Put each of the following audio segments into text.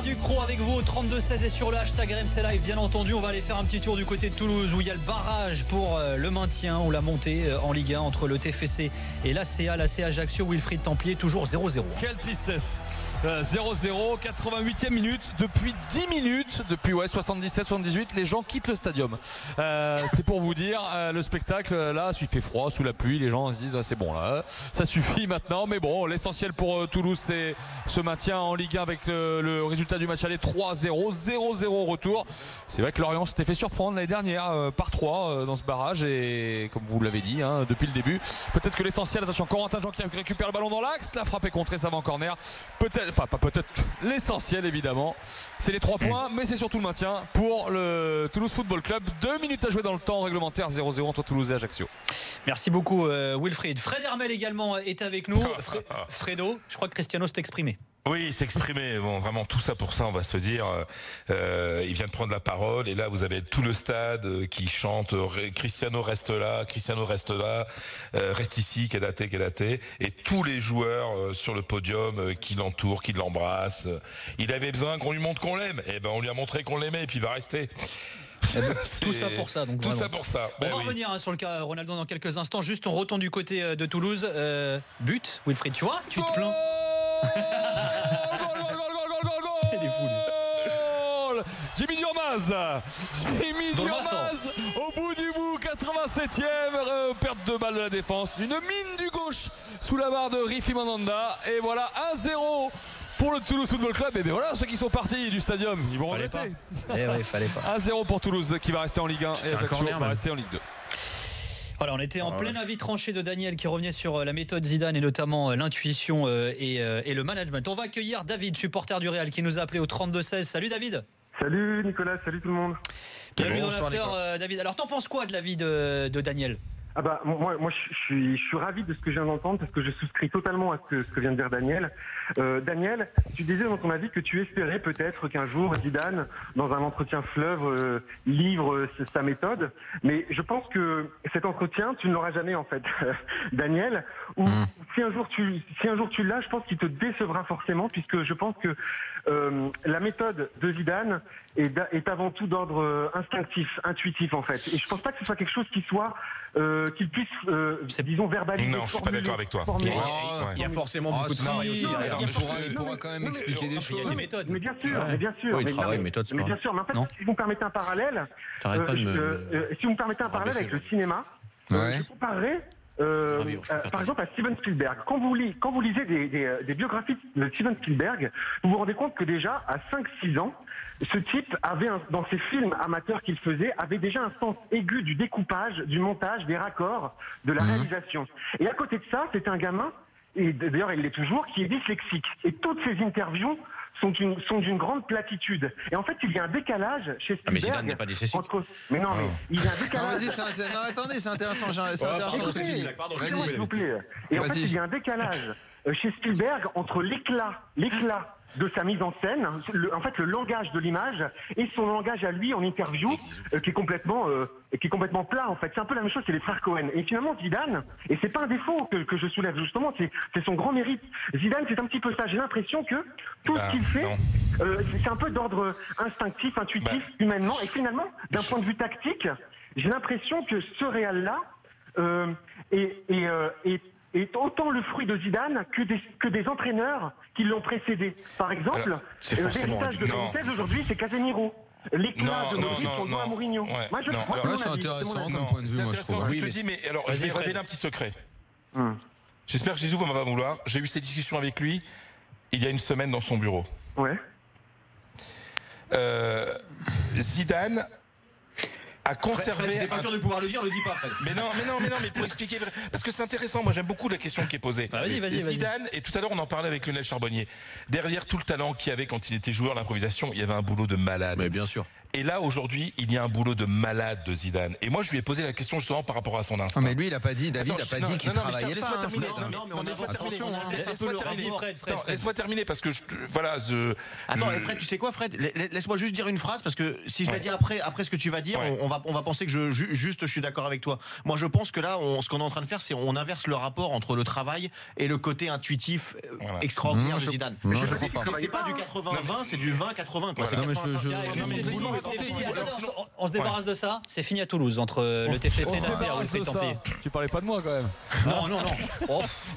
Ducrot avec vous au 32-16 et sur le hashtag RMC Live. Bien entendu, on va aller faire un petit tour du côté de Toulouse où il y a le barrage pour le maintien ou la montée en Ligue 1 entre le TFC et l'ACA Ajaccio. Wilfried Templier, toujours 0-0. Quelle tristesse. 0-0, 88e minute. Depuis 10 minutes, depuis 77-78, les gens quittent le stadium. C'est pour vous dire, le spectacle, là, il fait froid, sous la pluie, les gens se disent c'est bon là, ça suffit maintenant. Mais bon, l'essentiel pour Toulouse, c'est ce maintien en Ligue 1 avec le résultat du match aller 3-0, 0-0 au retour. C'est vrai que Lorient s'était fait surprendre l'année dernière par 3 dans ce barrage et comme vous l'avez dit depuis le début, peut-être que l'essentiel, attention, Corentin Jean qui récupère le ballon dans l'axe, la frappe est contrée, ça va en corner. L'essentiel évidemment, c'est les 3 points, mais c'est surtout le maintien pour le Toulouse Football Club. 2 minutes à jouer dans le temps réglementaire, 0-0 entre Toulouse et Ajaccio. Merci beaucoup Wilfried. Fred Hermel également est avec nous. Fredo, je crois que Cristiano s'est exprimé. Oui, il s'est exprimé. Bon, vraiment tout ça pour ça, on va se dire. Il vient de prendre la parole et là vous avez tout le stade qui chante Cristiano reste là, Cristiano reste là, reste ici, Kedate, et tous les joueurs sur le podium qui l'entourent, qui l'embrassent. Il avait besoin qu'on lui montre qu'on l'aime. Et ben on lui a montré qu'on l'aimait et puis il va rester. Tout ça pour ça. Donc tout ça pour ça. On va revenir sur le cas Ronaldo dans quelques instants. Juste on retourne du côté de Toulouse. But, Wilfried, tu vois, tu te plains. Il est fou lui. Jimmy Durmaz au bout du bout, 87e, perte de balle de la défense, une mine du gauche sous la barre de Rifi Mandanda et voilà 1-0 pour le Toulouse Football Club. Et bien voilà, ceux qui sont partis du stadium, ils vont regretter. Fallait pas. 1-0 pour Toulouse qui va rester en Ligue 1 et Ajaccio va rester en Ligue 2. Voilà, on était en plein avis tranché de Daniel qui revenait sur la méthode Zidane et notamment l'intuition et le management. On va accueillir David, supporter du Real, qui nous a appelé au 32-16. Salut David. Salut Nicolas, salut tout le monde. Bienvenue dans l'after David. Alors t'en penses quoi de l'avis de Daniel ? Ah bah moi je suis ravi de ce que je viens d'entendre parce que je souscris totalement à ce que vient de dire Daniel. Daniel, tu disais dans ton avis que tu espérais peut-être qu'un jour Zidane, dans un entretien fleuve, livre sa méthode, mais je pense que cet entretien tu ne l'auras jamais en fait, Daniel. Ou si un jour tu l'as, je pense qu'il te décevra forcément puisque je pense que la méthode de Zidane est avant tout d'ordre instinctif, intuitif en fait. Et je pense pas que ce soit quelque chose qu'il puisse, disons, verbaliser. Non, je suis pas d'accord avec toi. Il y a forcément beaucoup de travail aussi. Il pourra quand même expliquer des choses. Il y a des méthodes. Mais bien sûr. Oui, travail, méthode, c'est mais bien sûr. Mais en fait, si vous me permettez un parallèle, avec le cinéma, je comparerais. Par exemple à Steven Spielberg. Quand vous lisez des biographies de Steven Spielberg, vous vous rendez compte que déjà à 5-6 ans, ce type avait dans ses films amateurs qu'il faisait, avait déjà un sens aigu du découpage, du montage, des raccords, de la réalisation. Et à côté de ça, c'est un gamin, et d'ailleurs il l'est toujours, qui est dyslexique. Et toutes ces interviews sont d'une grande platitude. Et en fait, il y a un décalage chez Spielberg. Mais Zidane n'est pas dyslexique. Mais non, mais il y a un décalage. Non, attendez, c'est intéressant. C'est intéressant ce que tu dis. Pardon, s'il vous plaît. Et en fait, il y a un décalage chez Spielberg entre l'éclat de sa mise en scène, le langage de l'image et son langage à lui en interview qui est complètement plat en fait. C'est un peu la même chose, c'est les frères Cohen. Et finalement Zidane, et c'est pas un défaut que je soulève justement, c'est son grand mérite. Zidane, c'est un petit peu ça. J'ai l'impression que tout ce qu'il fait, c'est un peu d'ordre instinctif, intuitif, humainement. Et finalement, d'un point de vue tactique, j'ai l'impression que ce Real-là est autant le fruit de Zidane que des entraîneurs qui l'ont précédé. Par exemple, l'héritage de Benitez aujourd'hui, c'est Casemiro. L'éclat de Modric, on le doit à Mourinho. Ouais, c'est intéressant comme point de vue, moi je trouve. Je te dis, mais alors je vais révéler un petit secret. J'espère que Jésus va pas vouloir. J'ai eu cette discussion avec lui il y a une semaine dans son bureau. Ouais. Zidane a conservé. Fred, t'es pas sûr de pouvoir le dire, le dis pas, Fred. Mais pour expliquer, parce que c'est intéressant. Moi, j'aime beaucoup la question qui est posée. Vas-y. Zidane, et tout à l'heure, on en parlait avec Lionel Charbonnier. Derrière tout le talent qu'il y avait quand il était joueur, l'improvisation, il y avait un boulot de malade. Mais bien sûr. Et là, aujourd'hui, il y a un boulot de malade de Zidane. Et moi, je lui ai posé la question justement par rapport à son instinct. Mais lui, il a pas dit, David, il a pas dit qu'il travaillait pas. Laisse-moi terminer. Laisse-moi terminer parce que Attends, Fred, tu sais quoi, Fred? Laisse-moi juste dire une phrase parce que si je la dis après ce que tu vas dire, on va penser que je suis d'accord avec toi. Moi, je pense que là, ce qu'on est en train de faire, c'est on inverse le rapport entre le travail et le côté intuitif extraordinaire de Zidane. C'est pas du 80-20, c'est du 20-80. On se débarrasse de ça. C'est fini à Toulouse entre le TFC et Nasser. Tu parlais pas de moi quand même. Non.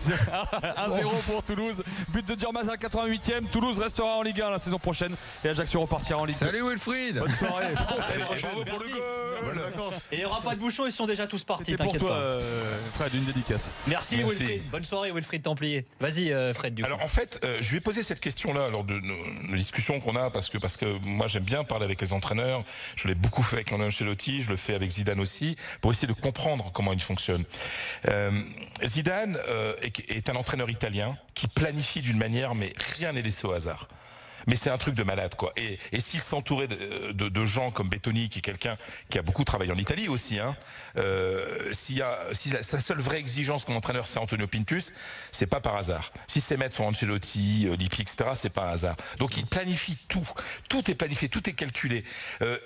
1-0 pour Toulouse. But de Durmaz à la 88e. Toulouse restera en Ligue 1 la saison prochaine et Ajaccio repartira en Ligue 2. Salut Wilfried. Bonne soirée. Bravo pour le goal. Et il n'y aura pas de bouchons, ils sont déjà tous partis. C'était pour T'inquiète toi, pas. Fred, une dédicace. Merci Wilfried. Bonne soirée Wilfried Templier. Vas-y Fred du coup. Alors en fait, je lui ai posé cette question-là lors de nos discussions qu'on a parce que moi j'aime bien parler avec les entraîneurs. Je l'ai beaucoup fait avec Ancelotti, je le fais avec Zidane aussi, pour essayer de comprendre comment il fonctionne. Zidane est un entraîneur italien qui planifie d'une manière, mais rien n'est laissé au hasard. Mais c'est un truc de malade, quoi. Et s'il s'entourait de gens comme Bettoni, qui est quelqu'un qui a beaucoup travaillé en Italie aussi, si sa seule vraie exigence comme entraîneur, c'est Antonio Pintus, c'est pas par hasard. Si ses maîtres sont Ancelotti, Lippi, etc., c'est pas un hasard. Donc il planifie tout. Tout est planifié, tout est calculé.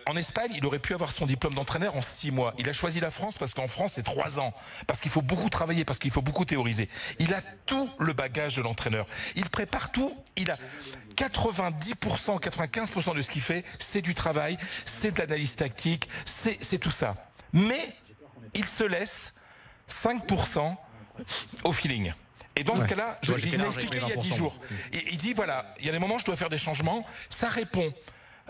En Espagne, il aurait pu avoir son diplôme d'entraîneur en 6 mois. Il a choisi la France parce qu'en France, c'est 3 ans. Parce qu'il faut beaucoup travailler, parce qu'il faut beaucoup théoriser. Il a tout le bagage de l'entraîneur. Il prépare tout. Il a 90%, 95% de ce qu'il fait, c'est du travail, c'est de l'analyse tactique, c'est tout ça. Mais il se laisse 5% au feeling. Et dans ce cas-là, je l'ai expliqué il y a 10 jours. Il dit voilà, il y a des moments où je dois faire des changements. Ça répond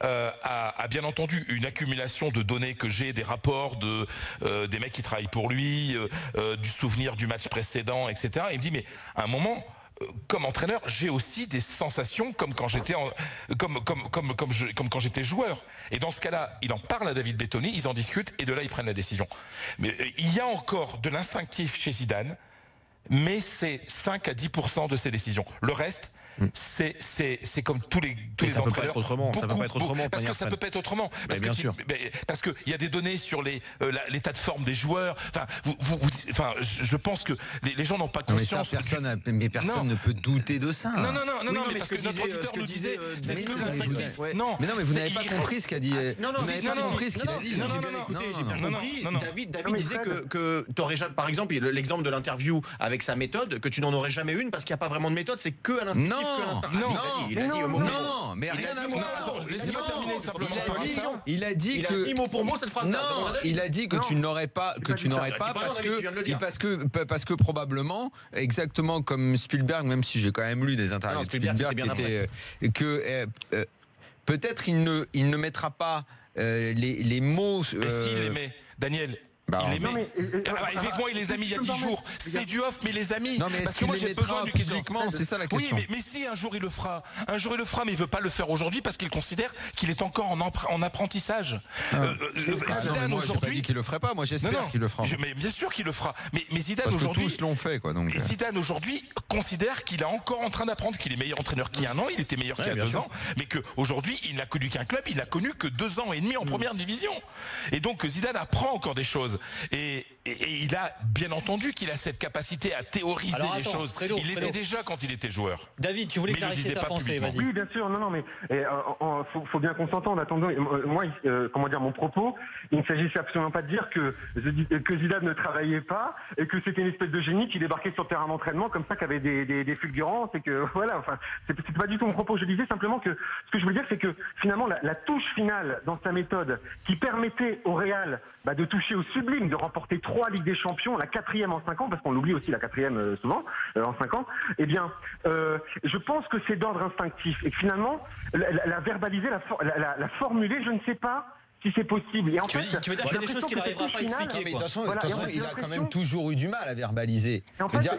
à bien entendu une accumulation de données que j'ai, des rapports des mecs qui travaillent pour lui, du souvenir du match précédent, etc. Il me dit mais à un moment, comme entraîneur, j'ai aussi des sensations comme quand j'étais comme quand j'étais joueur. Et dans ce cas-là, il en parle à David Bettoni, ils en discutent et de là ils prennent la décision. Mais il y a encore de l'instinctif chez Zidane, mais c'est 5 à 10% de ses décisions. Le reste, c'est comme tous les entraîneurs. Ça peut pas être autrement. Parce que ça peut pas être autrement. Parce que il y a des données sur l'état de forme des joueurs. Enfin, je pense que les gens n'ont pas conscience. Personne ne peut douter de ça. Non, mais parce que notre auditeur nous disait, c'est que l'instinctif. Non, mais vous n'avez pas compris ce qu'a dit. Non, vous n'avez pas compris ce qu'il a dit. J'ai bien compris. David disait que tu aurais jamais, par exemple, l'exemple de l'interview avec sa méthode, que tu n'en aurais jamais une parce qu'il n'y a pas vraiment de méthode, c'est que à l'intuitif. Il a dit au mot. Non, mais rien à voir. Laissez-moi terminer simplement. Il a dit que. Il a dit mot pour mot cette phrase. Non, il a dit que tu n'aurais pas parce que probablement, exactement comme Spielberg, même si j'ai quand même lu des interviews de Spielberg qui étaient que peut-être il ne mettra pas les mots. Mais s'il les met, Daniel. Avec moi, il les a mis il y a 10 jours. C'est du off, mais les amis. Non, mais parce que moi, j'ai besoin du publiquement, c'est ça la question. Oui, mais si un jour il le fera. Un jour il le fera, mais il veut pas le faire aujourd'hui parce qu'il considère qu'il est encore en apprentissage. Zidane aujourd'hui. J'ai pas dit qu'il le ferait pas. Moi, j'espère qu'il le fera. Mais bien sûr qu'il le fera. Mais Zidane parce aujourd'hui. Que tous l'ont fait, quoi. Donc. Zidane aujourd'hui considère qu'il est encore en train d'apprendre, qu'il est meilleur entraîneur qu'il y a 1 an. Il était meilleur qu'il y a 2 ans, mais qu'aujourd'hui il n'a connu qu'un club. Il n'a connu que 2 ans et demi en première division. Et donc Zidane apprend encore des choses. Et il a bien entendu qu'il a cette capacité à théoriser les choses. Fredo. L'était déjà quand il était joueur. David, tu voulais clarifier ta pensée, vas-y. Oui, bien sûr. Non, mais faut bien qu'on s'entende. Attendons, moi, mon propos, il ne s'agissait absolument pas de dire que Zidane ne travaillait pas et que c'était une espèce de génie qui débarquait sur le terrain d'entraînement comme ça, qui avait des fulgurances et que voilà. Enfin, c'est pas du tout mon propos. Je disais simplement que ce que je voulais dire, c'est que finalement la touche finale dans sa méthode qui permettait au Real de toucher au sublime, de remporter 3 Ligues des Champions, la 4e en 5 ans, parce qu'on l'oublie aussi la 4e souvent, en 5 ans, eh bien, je pense que c'est d'ordre instinctif. Et que finalement, la verbaliser, la formuler, je ne sais pas si c'est possible. Et en tu veux dire qu'il y a des choses qu'il n'arrivera pas à expliquer. Mais de toute façon, il a quand même toujours eu du mal à verbaliser.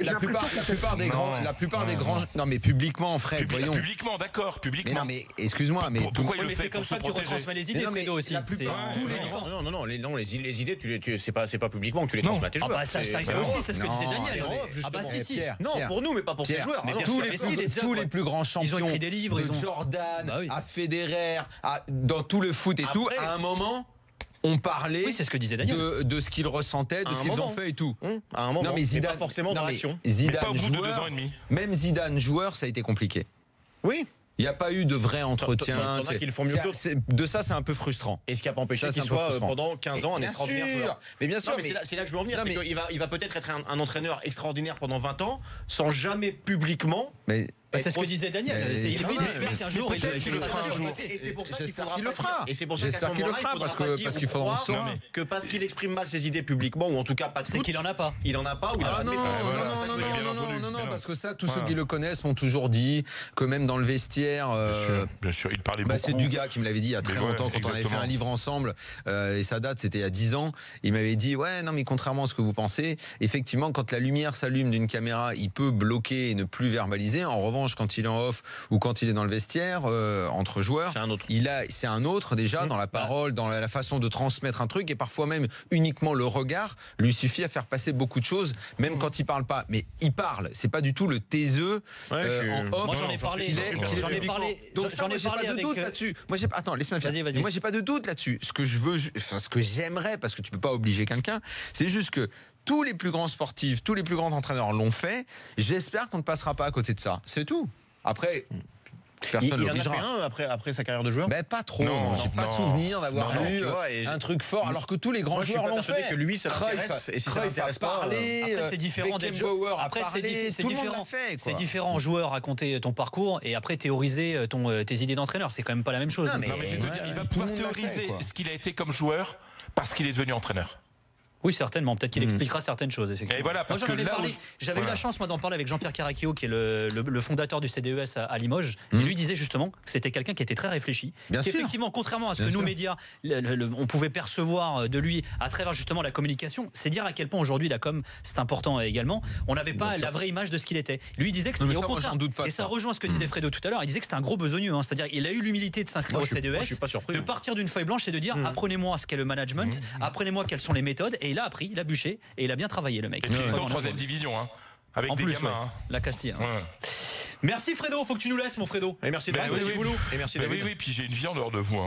La plupart des grands. Non, mais publiquement, Fred, voyons. Publiquement, d'accord, publiquement. Mais non, mais excuse-moi, mais pourquoi il le mais fait c'est comme ça que tu retransmets les idées, Fredo aussi. Non, les idées, c'est pas publiquement que tu les transmets à tes joueurs. Ah bah ça aussi, c'est ce que disait Daniel. Ah bah si. Non, pour nous, mais pas pour tes joueurs. Tous les plus grands champions, ils ont écrit des livres, de Jordan à Federer, dans tout le foot et tout, à un moment. On parlait c'est ce que disait Daniel. de ce qu'ils ressentaient, de ce qu'ils ont fait et tout. À un moment, non, mais Zidane, pas forcément dans l'action. Zidane, pas au bout de joueur, 2 ans et demi. Même Zidane, joueur, ça a été compliqué. Oui. Il n'y a pas eu de vrai entretien. T'en as qui le font mieux que d'autres. De ça, c'est un peu frustrant. Et ce qui n'a pas empêché qu'il soit pendant 15 ans un extraordinaire joueur. Mais bien sûr. C'est là que je veux en venir. Il va peut-être être un entraîneur extraordinaire pendant 20 ans sans jamais publiquement. C'est ce que disait Daniel. Il espère qu'un jour il le fera. Et c'est pour ça qu'il faudra le fera. Et c'est pour ça qu'à ce moment-là, il faudra pas dire qu'il faudra que parce qu'il exprime mal ses idées publiquement, ou en tout cas pas de c'est qu'il en a pas. Il en a pas ou il en a pas. Non, parce que ça, tous ceux qui le connaissent m'ont toujours dit que même dans le vestiaire. Bien sûr, il parlait beaucoup. C'est Dugas qui me l'avait dit il y a très longtemps quand on avait fait un livre ensemble. Et ça date, c'était il y a 10 ans. Il m'avait dit ouais, non, mais contrairement à ce que vous pensez, effectivement, quand la lumière s'allume d'une caméra, il peut bloquer et ne plus verbaliser. En revanche, quand il est en off ou quand il est dans le vestiaire entre joueurs, c'est un autre déjà dans la parole, dans la façon de transmettre un truc, et parfois même uniquement le regard lui suffit à faire passer beaucoup de choses, même quand il parle pas. Mais il parle, c'est pas du tout le taiseux en off. Moi j'en ai parlé. Donc j'en ai pas de doute là-dessus. Attends, laisse-moi faire. Vas-y. Moi j'ai pas de doute là-dessus. Ce que j'aimerais, parce que tu peux pas obliger quelqu'un, c'est juste que tous les plus grands sportifs, tous les plus grands entraîneurs l'ont fait. J'espère qu'on ne passera pas à côté de ça. C'est tout. Après, personne l'obligera. Il en a fait un après sa carrière de joueur. Ben pas trop. J'ai pas souvenir d'avoir lu un truc fort. Alors que tous les grands joueurs l'ont fait. Que lui, ça l'intéresse. Et si ça l'intéresse pas, après c'est différent d'être joueur. Après c'est différent en joueur raconter ton parcours et après théoriser tes idées d'entraîneur. C'est quand même pas la même chose. Non, mais je vais te dire, il va pouvoir théoriser ce qu'il a été comme joueur parce qu'il est devenu entraîneur. Oui, certainement. Peut-être qu'il expliquera certaines choses. Effectivement. Et voilà, parce que j'avais eu la chance moi d'en parler avec Jean-Pierre Caracchio, qui est le fondateur du CDES à Limoges. Et lui disait justement que c'était quelqu'un qui était très réfléchi. Effectivement, contrairement à ce que nous médias, on pouvait percevoir de lui à travers justement la communication, c'est dire à quel point aujourd'hui la com c'est important également. On n'avait pas la vraie image de ce qu'il était. Lui il disait que c'était au contraire. Et ça rejoint ce que disait Fredo tout à l'heure. Il disait que c'était un gros besogneux. C'est-à-dire il a eu l'humilité de s'inscrire au CDES, de partir d'une feuille blanche et de dire apprenez-moi ce qu'est le management, apprenez-moi quelles sont les méthodes. Et il a appris, il a bûché. Et il a bien travaillé le mec. Et puis il est en 3ème division, hein, avec des gamins. La Castille. Merci Fredo, faut que tu nous laisses mon Fredo. Et merci David. Et merci David. Oui, puis j'ai une vie en dehors de vous.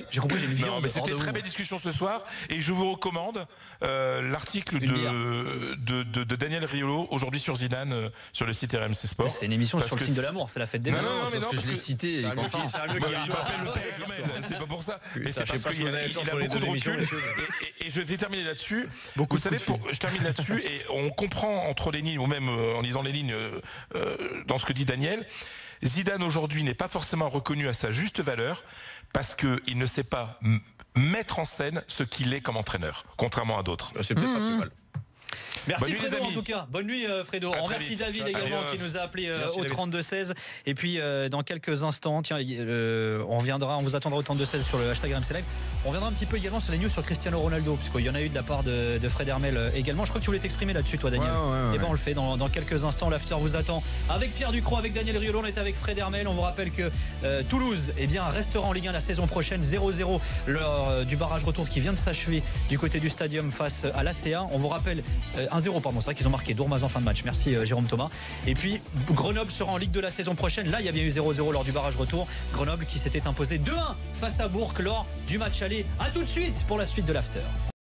J'ai compris, j'ai une vie en dehors de vous. C'était une très belle discussion ce soir et je vous recommande l'article de Daniel Riolo aujourd'hui sur Zidane sur le site RMC Sport. C'est une émission sur le signe de l'amour, c'est la fête des mères. Non, parce que je l'ai cité. Il m'appelle le père, c'est pas pour ça. Mais c'est parce qu'il a beaucoup de recul. Et je vais terminer là-dessus. Vous savez, je termine là-dessus et on comprend entre les lignes ou même en lisant les lignes dans ce que dit Daniel, Zidane aujourd'hui n'est pas forcément reconnu à sa juste valeur parce qu'il ne sait pas mettre en scène ce qu'il est comme entraîneur, contrairement à d'autres. C'est peut-être pas plus mal. Merci Fredo en tout cas. Bonne nuit Fredo. On remercie David également qui nous a appelé au 32-16. Et puis dans quelques instants, tiens, on vous attendra au 32-16 sur le hashtag RMC Live. On reviendra un petit peu également sur les news sur Cristiano Ronaldo, puisqu'il y en a eu de la part de Fred Hermel également. Je crois que tu voulais t'exprimer là-dessus toi Daniel. Et ben on le fait dans quelques instants. L'after vous attend avec Pierre Ducrot, avec Daniel Riolo. On est avec Fred Hermel. On vous rappelle que Toulouse restera en Ligue 1 la saison prochaine. 0-0 lors du barrage retour qui vient de s'achever du côté du stadium face à l'ACA. On vous rappelle 1-0 pardon, c'est vrai qu'ils ont marqué Dourmaz en fin de match. Merci Jérôme Thomas. Et puis Grenoble sera en Ligue 2 la saison prochaine. Là il y a bien eu 0-0 lors du barrage retour. Grenoble qui s'était imposé 2-1 face à Bourg lors du match aller. A tout de suite pour la suite de l'after.